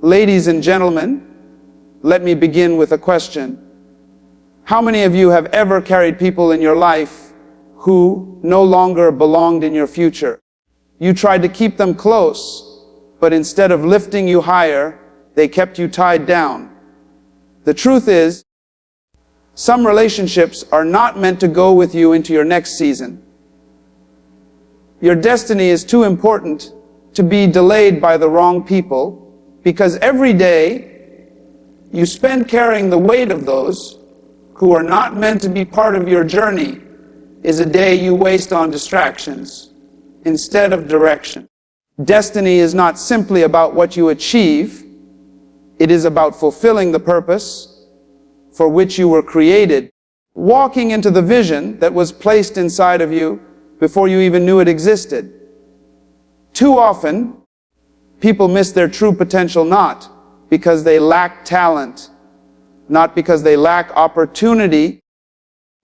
Ladies and gentlemen, let me begin with a question. How many of you have ever carried people in your life who no longer belonged in your future? You tried to keep them close, but instead of lifting you higher, they kept you tied down. The truth is, some relationships are not meant to go with you into your next season. Your destiny is too important to be delayed by the wrong people, because every day you spend carrying the weight of those who are not meant to be part of your journey is a day you waste on distractions instead of direction. Destiny is not simply about what you achieve. It is about fulfilling the purpose for which you were created, walking into the vision that was placed inside of you before you even knew it existed. Too often, people miss their true potential not because they lack talent, not because they lack opportunity,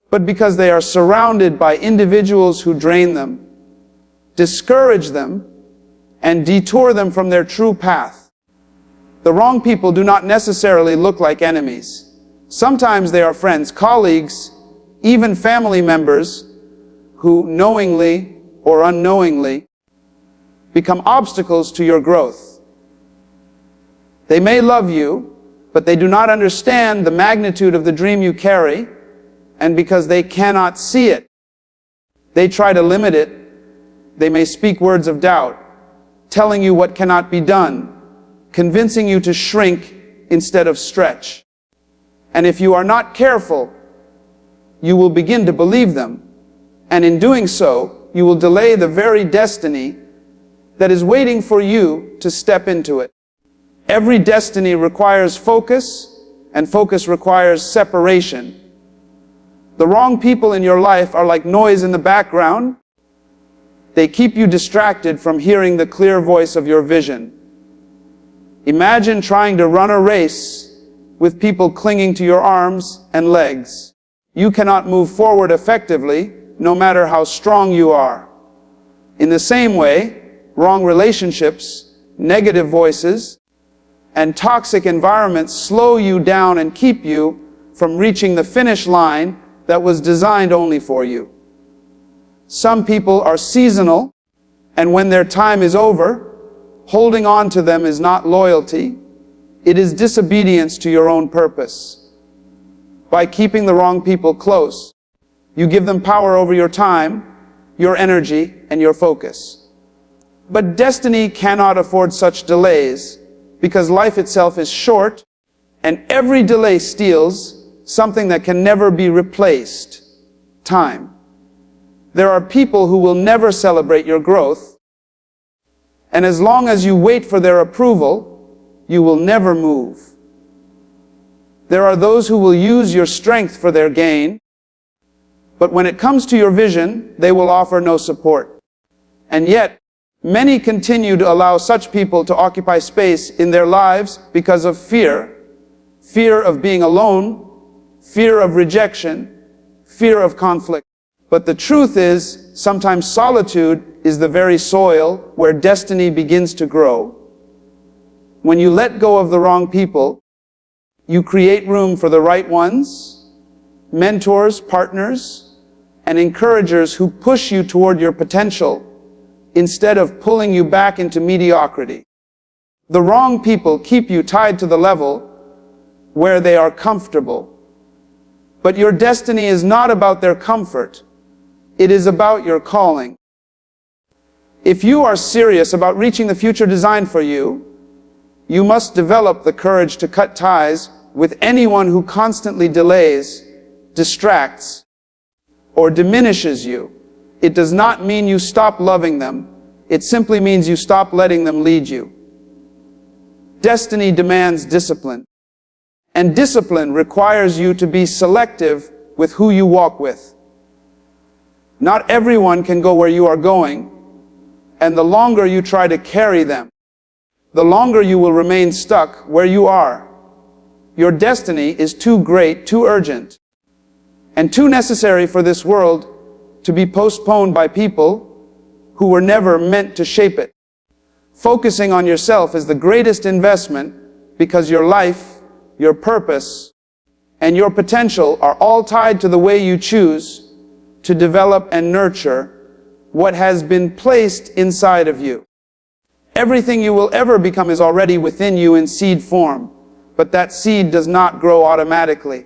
but because they are surrounded by individuals who drain them, discourage them, and detour them from their true path. The wrong people do not necessarily look like enemies. Sometimes they are friends, colleagues, even family members who knowingly or unknowingly become obstacles to your growth. They may love you, but they do not understand the magnitude of the dream you carry, and because they cannot see it, they try to limit it. They may speak words of doubt, telling you what cannot be done, convincing you to shrink instead of stretch. And if you are not careful, you will begin to believe them, and in doing so, you will delay the very destiny that is waiting for you to step into it. Every destiny requires focus, and focus requires separation. The wrong people in your life are like noise in the background. They keep you distracted from hearing the clear voice of your vision. Imagine trying to run a race with people clinging to your arms and legs. You cannot move forward effectively, no matter how strong you are. In the same way, wrong relationships, negative voices, and toxic environments slow you down and keep you from reaching the finish line that was designed only for you. Some people are seasonal, and when their time is over, holding on to them is not loyalty. It is disobedience to your own purpose. By keeping the wrong people close, you give them power over your time, your energy, and your focus. But destiny cannot afford such delays, because life itself is short, and every delay steals something that can never be replaced: time. There are people who will never celebrate your growth, and as long as you wait for their approval, you will never move. There are those who will use your strength for their gain, but when it comes to your vision, they will offer no support. And yet, many continue to allow such people to occupy space in their lives because of fear. Fear of being alone, fear of rejection, fear of conflict. But the truth is, sometimes solitude is the very soil where destiny begins to grow. When you let go of the wrong people, you create room for the right ones, mentors, partners, and encouragers who push you toward your potential instead of pulling you back into mediocrity. The wrong people keep you tied to the level where they are comfortable. But your destiny is not about their comfort. It is about your calling. If you are serious about reaching the future designed for you, you must develop the courage to cut ties with anyone who constantly delays, distracts, or diminishes you. It does not mean you stop loving them. It simply means you stop letting them lead you. Destiny demands discipline. And discipline requires you to be selective with who you walk with. Not everyone can go where you are going, and the longer you try to carry them, the longer you will remain stuck where you are. Your destiny is too great, too urgent, and too necessary for this world to be postponed by people who were never meant to shape it. Focusing on yourself is the greatest investment because your life, your purpose, and your potential are all tied to the way you choose to develop and nurture what has been placed inside of you. Everything you will ever become is already within you in seed form, but that seed does not grow automatically.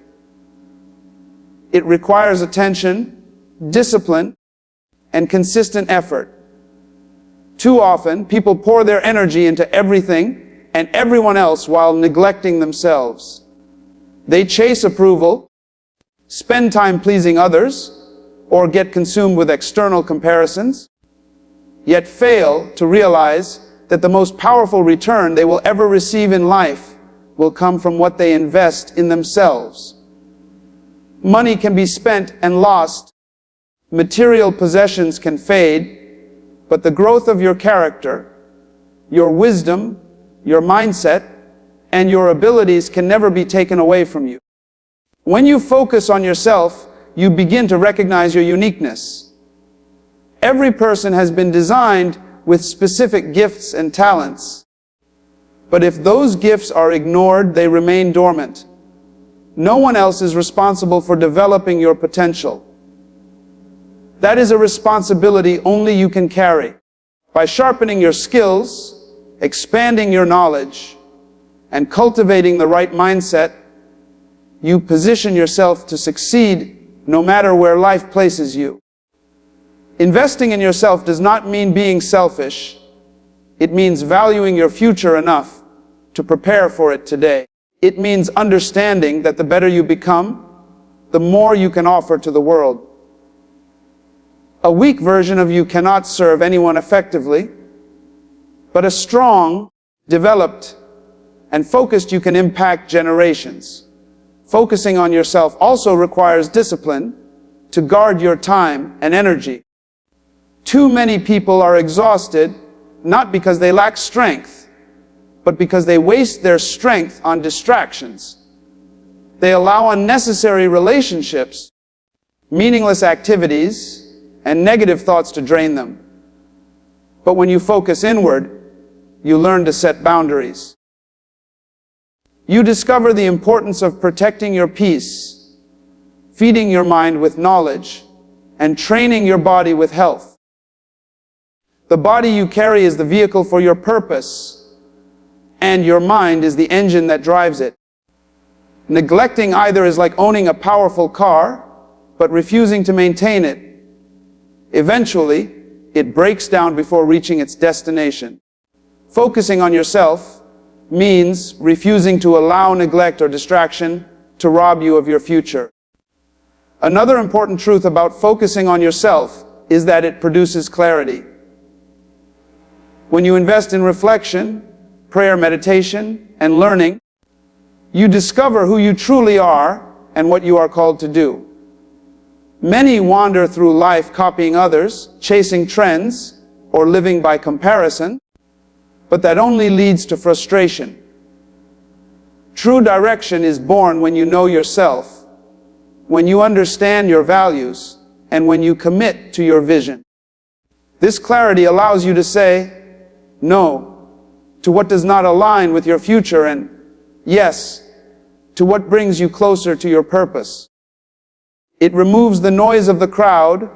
It requires attention, discipline, and consistent effort. Too often, people pour their energy into everything and everyone else while neglecting themselves. They chase approval, spend time pleasing others, or get consumed with external comparisons, yet fail to realize that the most powerful return they will ever receive in life will come from what they invest in themselves. Money can be spent and lost, material possessions can fade, but the growth of your character, your wisdom, your mindset, and your abilities can never be taken away from you. When you focus on yourself, you begin to recognize your uniqueness. Every person has been designed with specific gifts and talents. But if those gifts are ignored, they remain dormant. No one else is responsible for developing your potential. That is a responsibility only you can carry. By sharpening your skills, expanding your knowledge, and cultivating the right mindset, you position yourself to succeed no matter where life places you. Investing in yourself does not mean being selfish. It means valuing your future enough to prepare for it today. It means understanding that the better you become, the more you can offer to the world. A weak version of you cannot serve anyone effectively, but a strong, developed, and focused you can impact generations. Focusing on yourself also requires discipline to guard your time and energy. Too many people are exhausted, not because they lack strength, but because they waste their strength on distractions. They allow unnecessary relationships, meaningless activities, and negative thoughts to drain them. But when you focus inward, you learn to set boundaries. You discover the importance of protecting your peace, feeding your mind with knowledge, and training your body with health. The body you carry is the vehicle for your purpose, and your mind is the engine that drives it. Neglecting either is like owning a powerful car, but refusing to maintain it. Eventually, it breaks down before reaching its destination. Focusing on yourself means refusing to allow neglect or distraction to rob you of your future. Another important truth about focusing on yourself is that it produces clarity. When you invest in reflection, prayer, meditation, and learning, you discover who you truly are and what you are called to do. Many wander through life copying others, chasing trends, or living by comparison, but that only leads to frustration. True direction is born when you know yourself, when you understand your values, and when you commit to your vision. This clarity allows you to say no to what does not align with your future and yes to what brings you closer to your purpose. It removes the noise of the crowd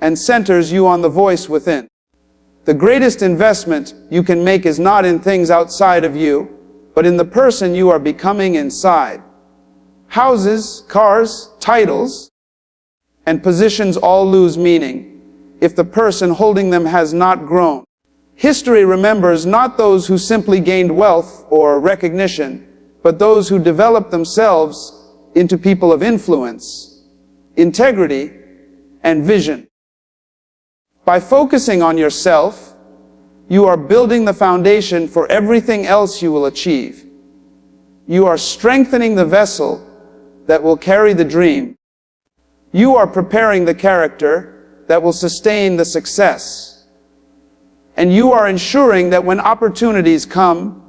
and centers you on the voice within. The greatest investment you can make is not in things outside of you, but in the person you are becoming inside. Houses, cars, titles, and positions all lose meaning if the person holding them has not grown. History remembers not those who simply gained wealth or recognition, but those who developed themselves into people of influence, integrity, and vision. By focusing on yourself, you are building the foundation for everything else you will achieve. You are strengthening the vessel that will carry the dream. You are preparing the character that will sustain the success. And you are ensuring that when opportunities come,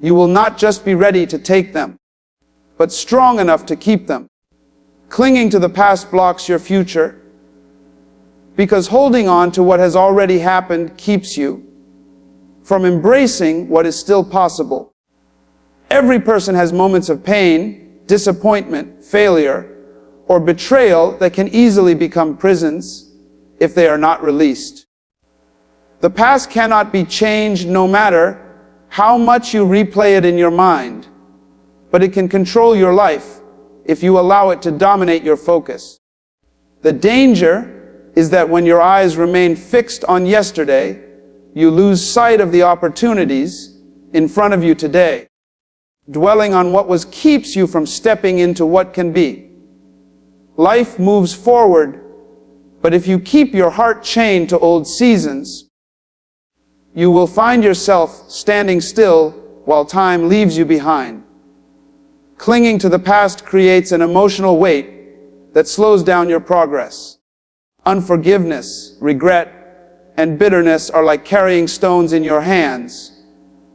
you will not just be ready to take them, but strong enough to keep them. Clinging to the past blocks your future, because holding on to what has already happened keeps you from embracing what is still possible. Every person has moments of pain, disappointment, failure, or betrayal that can easily become prisons if they are not released. The past cannot be changed no matter how much you replay it in your mind, but it can control your life if you allow it to dominate your focus. The danger is that when your eyes remain fixed on yesterday, you lose sight of the opportunities in front of you today. Dwelling on what was keeps you from stepping into what can be. Life moves forward, but if you keep your heart chained to old seasons, you will find yourself standing still while time leaves you behind. Clinging to the past creates an emotional weight that slows down your progress. Unforgiveness, regret, and bitterness are like carrying stones in your hands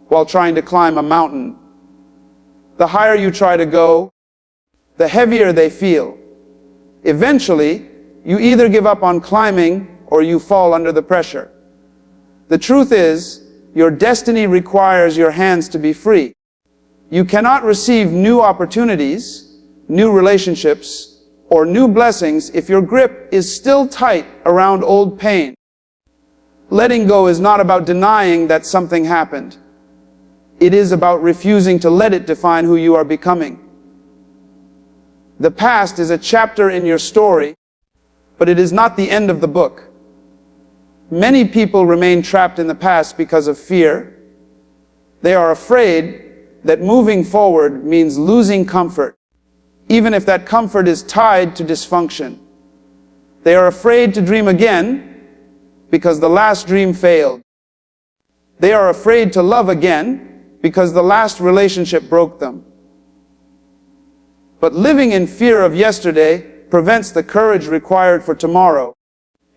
while trying to climb a mountain. The higher you try to go, the heavier they feel. Eventually, you either give up on climbing or you fall under the pressure. The truth is, your destiny requires your hands to be free. You cannot receive new opportunities, new relationships, or new blessings if your grip is still tight around old pain. Letting go is not about denying that something happened. It is about refusing to let it define who you are becoming. The past is a chapter in your story, but it is not the end of the book. Many people remain trapped in the past because of fear. They are afraid that moving forward means losing comfort, even if that comfort is tied to dysfunction. They are afraid to dream again because the last dream failed. They are afraid to love again because the last relationship broke them. But living in fear of yesterday prevents the courage required for tomorrow.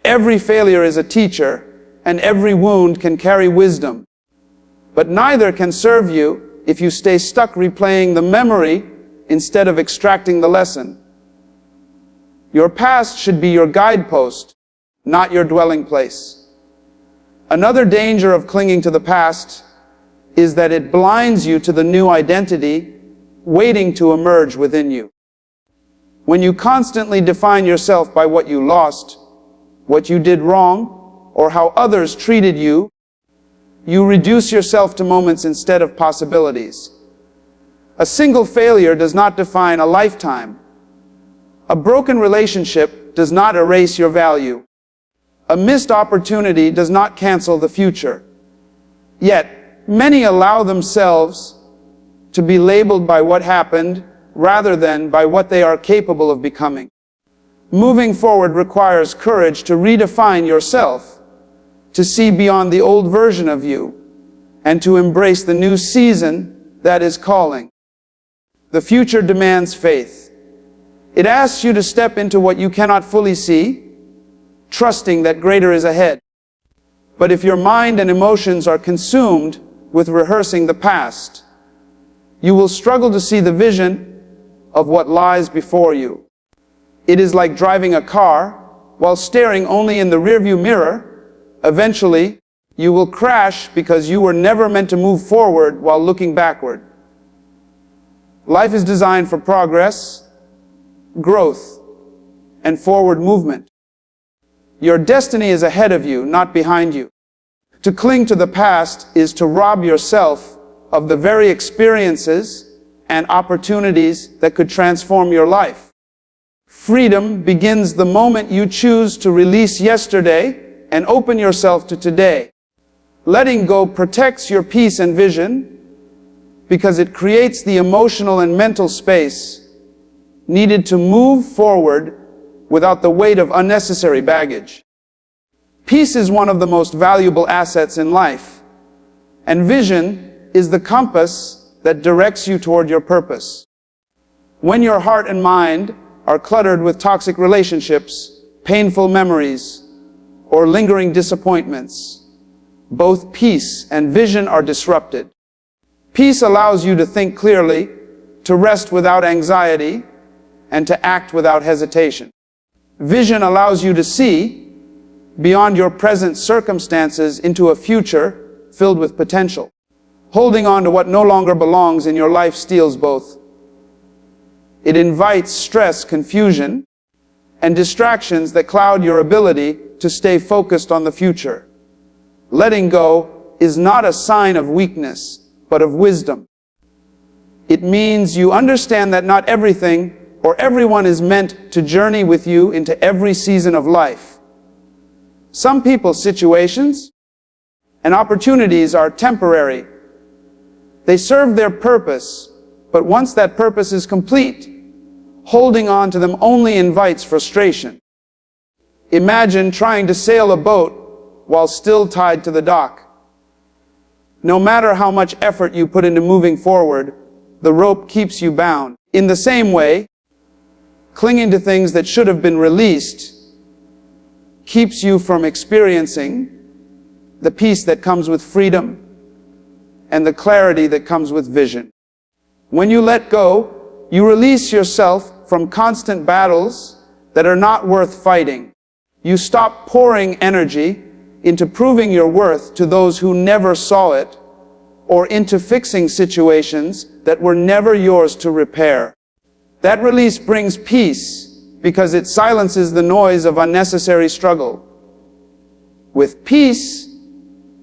Every failure is a teacher, and every wound can carry wisdom. But neither can serve you if you stay stuck replaying the memory instead of extracting the lesson. Your past should be your guidepost, not your dwelling place. Another danger of clinging to the past is that it blinds you to the new identity waiting to emerge within you. When you constantly define yourself by what you lost, what you did wrong, or how others treated you, you reduce yourself to moments instead of possibilities. A single failure does not define a lifetime. A broken relationship does not erase your value. A missed opportunity does not cancel the future. Yet, many allow themselves to be labeled by what happened rather than by what they are capable of becoming. Moving forward requires courage to redefine yourself, to see beyond the old version of you, and to embrace the new season that is calling. The future demands faith. It asks you to step into what you cannot fully see, trusting that greater is ahead. But if your mind and emotions are consumed with rehearsing the past, you will struggle to see the vision of what lies before you. It is like driving a car while staring only in the rearview mirror. Eventually, you will crash because you were never meant to move forward while looking backward. Life is designed for progress, growth, and forward movement. Your destiny is ahead of you, not behind you. To cling to the past is to rob yourself of the very experiences and opportunities that could transform your life. Freedom begins the moment you choose to release yesterday and open yourself to today. Letting go protects your peace and vision because it creates the emotional and mental space needed to move forward without the weight of unnecessary baggage. Peace is one of the most valuable assets in life, and vision is the compass that directs you toward your purpose. When your heart and mind are cluttered with toxic relationships, painful memories, or lingering disappointments, both peace and vision are disrupted. Peace allows you to think clearly, to rest without anxiety, and to act without hesitation. Vision allows you to see beyond your present circumstances into a future filled with potential. Holding on to what no longer belongs in your life steals both. It invites stress, confusion, and distractions that cloud your ability to stay focused on the future. Letting go is not a sign of weakness, but of wisdom. It means you understand that not everything or everyone is meant to journey with you into every season of life. Some people, situations, and opportunities are temporary. They serve their purpose, but once that purpose is complete, holding on to them only invites frustration. Imagine trying to sail a boat while still tied to the dock. No matter how much effort you put into moving forward, the rope keeps you bound. In the same way, clinging to things that should have been released keeps you from experiencing the peace that comes with freedom and the clarity that comes with vision. When you let go, you release yourself from constant battles that are not worth fighting. You stop pouring energy into proving your worth to those who never saw it, or into fixing situations that were never yours to repair. That release brings peace because it silences the noise of unnecessary struggle. With peace,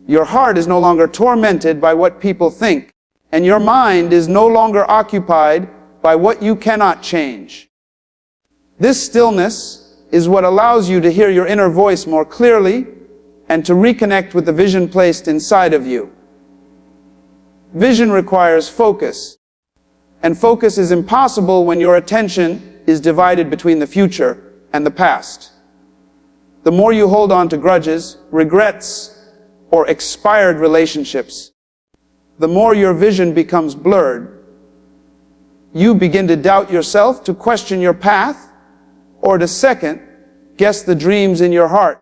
your heart is no longer tormented by what people think, and your mind is no longer occupied by what you cannot change. This stillness is what allows you to hear your inner voice more clearly and to reconnect with the vision placed inside of you. Vision requires focus, and focus is impossible when your attention is divided between the future and the past. The more you hold on to grudges, regrets, or expired relationships, the more your vision becomes blurred. You begin to doubt yourself, to question your path, or to second guess the dreams in your heart.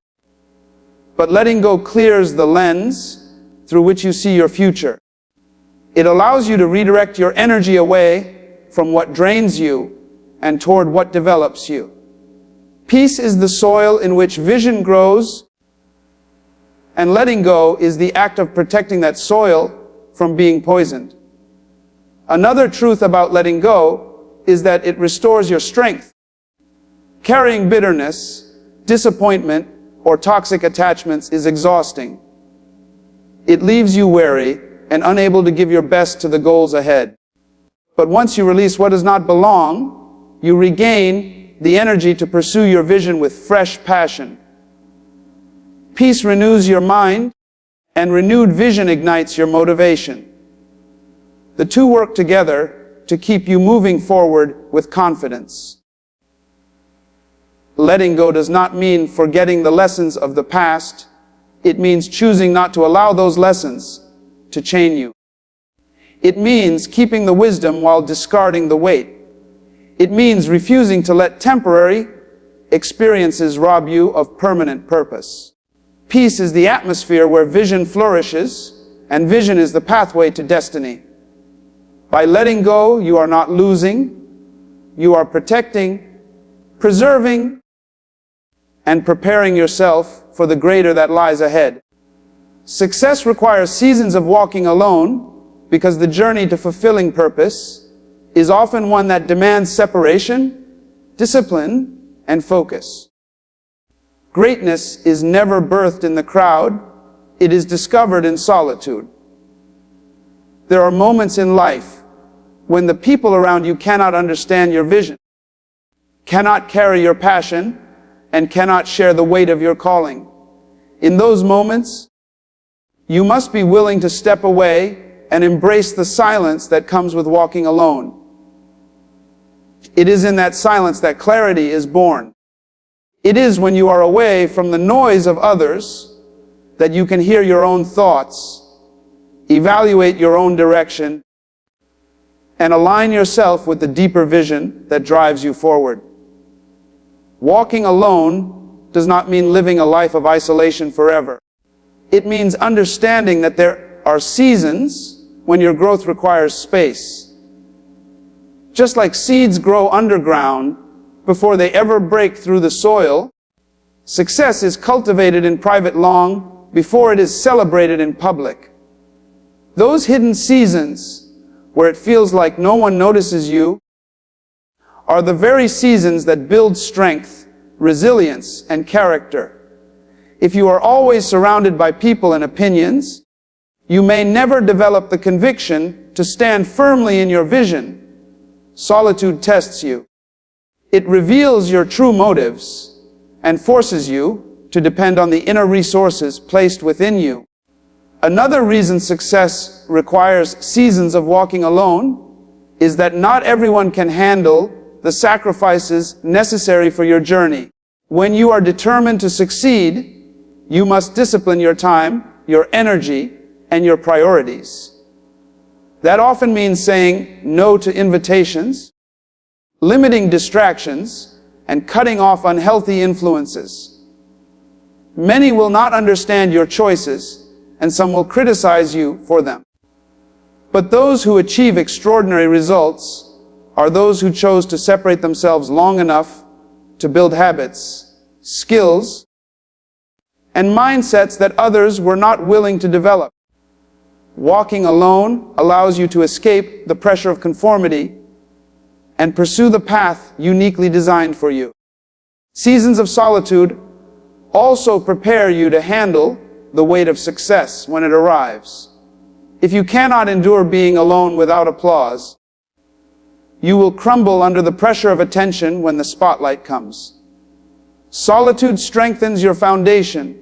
But letting go clears the lens through which you see your future. It allows you to redirect your energy away from what drains you and toward what develops you. Peace is the soil in which vision grows, and letting go is the act of protecting that soil from being poisoned. Another truth about letting go is that it restores your strength. Carrying bitterness, disappointment, or toxic attachments is exhausting. It leaves you weary and unable to give your best to the goals ahead. But once you release what does not belong, you regain the energy to pursue your vision with fresh passion. Peace renews your mind, and renewed vision ignites your motivation. The two work together to keep you moving forward with confidence. Letting go does not mean forgetting the lessons of the past. It means choosing not to allow those lessons to chain you. It means keeping the wisdom while discarding the weight. It means refusing to let temporary experiences rob you of permanent purpose. Peace is the atmosphere where vision flourishes, and vision is the pathway to destiny. By letting go, you are not losing, you are protecting, preserving, and preparing yourself for the greater that lies ahead. Success requires seasons of walking alone, because the journey to fulfilling purpose is often one that demands separation, discipline, and focus. Greatness is never birthed in the crowd, it is discovered in solitude. There are moments in life when the people around you cannot understand your vision, cannot carry your passion, and cannot share the weight of your calling. In those moments, you must be willing to step away and embrace the silence that comes with walking alone. It is in that silence that clarity is born. It is when you are away from the noise of others that you can hear your own thoughts, evaluate your own direction, and align yourself with the deeper vision that drives you forward. Walking alone does not mean living a life of isolation forever. It means understanding that there are seasons when your growth requires space. Just like seeds grow underground before they ever break through the soil, success is cultivated in private long before it is celebrated in public. Those hidden seasons where it feels like no one notices you are the very seasons that build strength, resilience, and character. If you are always surrounded by people and opinions, you may never develop the conviction to stand firmly in your vision. Solitude tests you. It reveals your true motives and forces you to depend on the inner resources placed within you. Another reason success requires seasons of walking alone is that not everyone can handle the sacrifices necessary for your journey. When you are determined to succeed, you must discipline your time, your energy, and your priorities. That often means saying no to invitations, limiting distractions, and cutting off unhealthy influences. Many will not understand your choices, and some will criticize you for them. But those who achieve extraordinary results are those who chose to separate themselves long enough to build habits, skills, and mindsets that others were not willing to develop. Walking alone allows you to escape the pressure of conformity and pursue the path uniquely designed for you. Seasons of solitude also prepare you to handle the weight of success when it arrives. If you cannot endure being alone without applause, you will crumble under the pressure of attention when the spotlight comes. Solitude strengthens your foundation.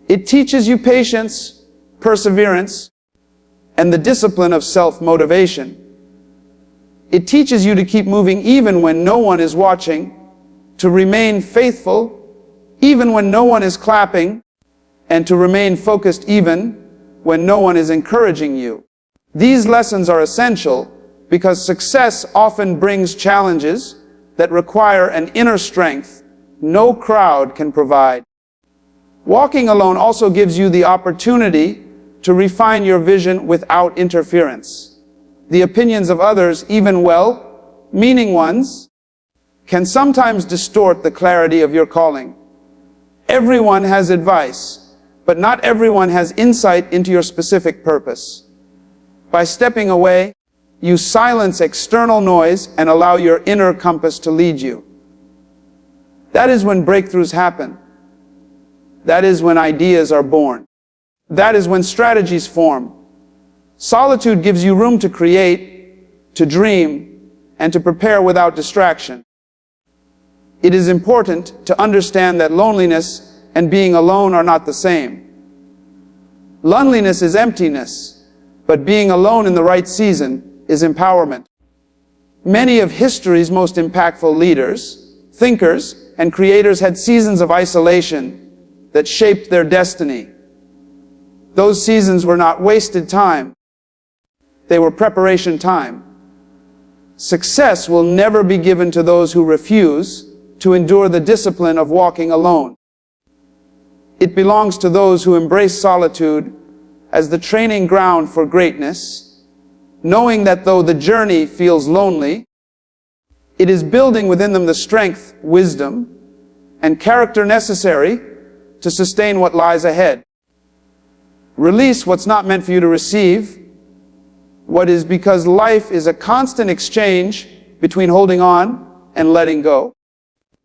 It teaches you patience, perseverance, and the discipline of self-motivation. It teaches you to keep moving even when no one is watching, to remain faithful even when no one is clapping, and to remain focused even when no one is encouraging you. These lessons are essential because success often brings challenges that require an inner strength no crowd can provide. Walking alone also gives you the opportunity to refine your vision without interference. The opinions of others, even well-meaning ones, can sometimes distort the clarity of your calling. Everyone has advice, but not everyone has insight into your specific purpose. By stepping away, you silence external noise and allow your inner compass to lead you. That is when breakthroughs happen. That is when ideas are born. That is when strategies form. Solitude gives you room to create, to dream, and to prepare without distraction. It is important to understand that loneliness and being alone are not the same. Loneliness is emptiness, but being alone in the right season is empowerment. Many of history's most impactful leaders, thinkers, and creators had seasons of isolation that shaped their destiny. Those seasons were not wasted time. They were preparation time. Success will never be given to those who refuse to endure the discipline of walking alone. It belongs to those who embrace solitude as the training ground for greatness, knowing that though the journey feels lonely, it is building within them the strength, wisdom, and character necessary to sustain what lies ahead. Release what's not meant for you to receive what is, because life is a constant exchange between holding on and letting go.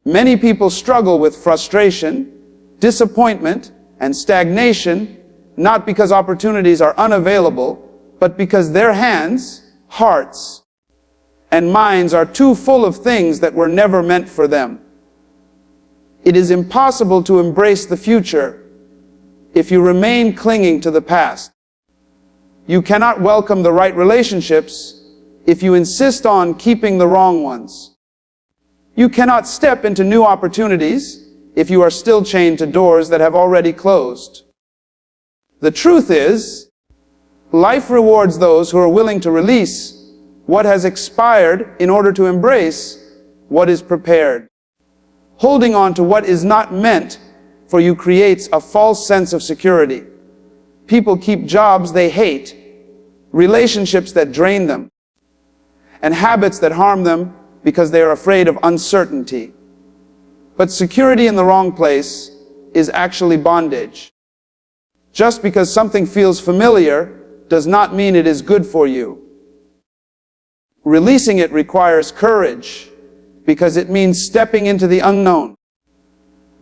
Many people struggle with frustration, disappointment, and stagnation, not because opportunities are unavailable, but because their hands, hearts, and minds are too full of things that were never meant for them. It is impossible to embrace the future if you remain clinging to the past. You cannot welcome the right relationships if you insist on keeping the wrong ones. You cannot step into new opportunities if you are still chained to doors that have already closed. The truth is, life rewards those who are willing to release what has expired in order to embrace what is prepared. Holding on to what is not meant for you creates a false sense of security. People keep jobs they hate, relationships that drain them, and habits that harm them because they are afraid of uncertainty. But security in the wrong place is actually bondage. Just because something feels familiar does not mean it is good for you. Releasing it requires courage, because it means stepping into the unknown.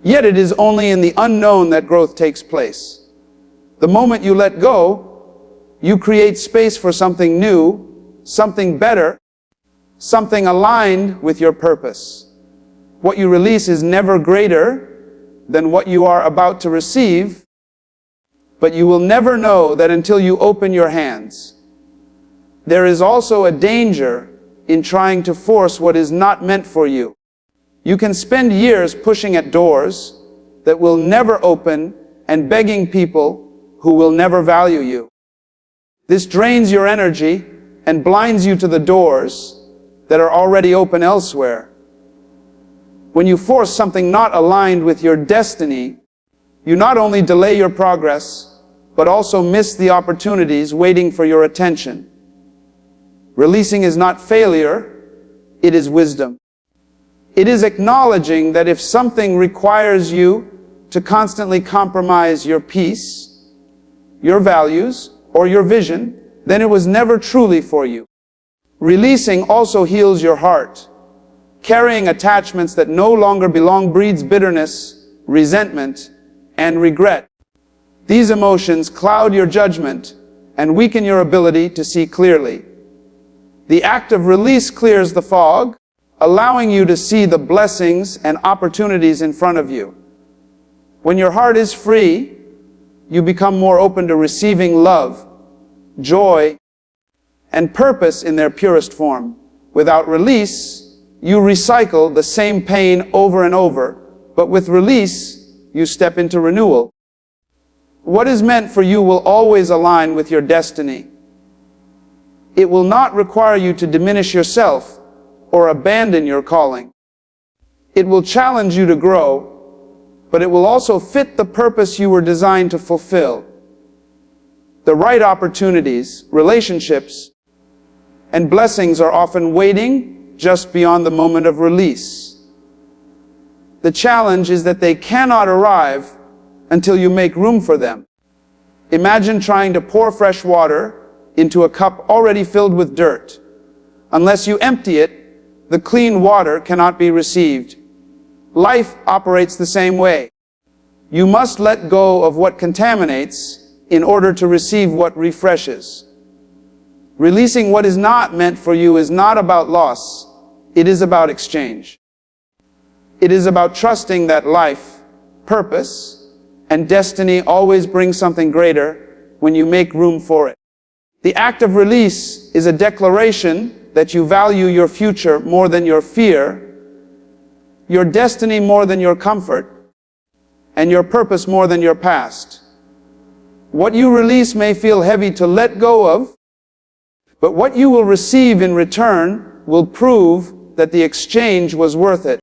Yet it is only in the unknown that growth takes place. The moment you let go, you create space for something new, something better, something aligned with your purpose. What you release is never greater than what you are about to receive, but you will never know that until you open your hands. There is also a danger in trying to force what is not meant for you. You can spend years pushing at doors that will never open and begging people who will never value you. This drains your energy and blinds you to the doors that are already open elsewhere. When you force something not aligned with your destiny, you not only delay your progress, but also miss the opportunities waiting for your attention. Releasing is not failure, it is wisdom. It is acknowledging that if something requires you to constantly compromise your peace, your values, or your vision, then it was never truly for you. Releasing also heals your heart. Carrying attachments that no longer belong breeds bitterness, resentment, and regret. These emotions cloud your judgment and weaken your ability to see clearly. The act of release clears the fog, allowing you to see the blessings and opportunities in front of you. When your heart is free, you become more open to receiving love, joy, and purpose in their purest form. Without release, you recycle the same pain over and over, but with release, you step into renewal. What is meant for you will always align with your destiny. It will not require you to diminish yourself or abandon your calling. It will challenge you to grow, but it will also fit the purpose you were designed to fulfill. The right opportunities, relationships, and blessings are often waiting just beyond the moment of release. The challenge is that they cannot arrive until you make room for them. Imagine trying to pour fresh water into a cup already filled with dirt. Unless you empty it, the clean water cannot be received. Life operates the same way. You must let go of what contaminates in order to receive what refreshes. Releasing what is not meant for you is not about loss. It is about exchange. It is about trusting that life, purpose, and destiny always bring something greater when you make room for it. The act of release is a declaration that you value your future more than your fear, your destiny more than your comfort, and your purpose more than your past. What you release may feel heavy to let go of, but what you will receive in return will prove that the exchange was worth it.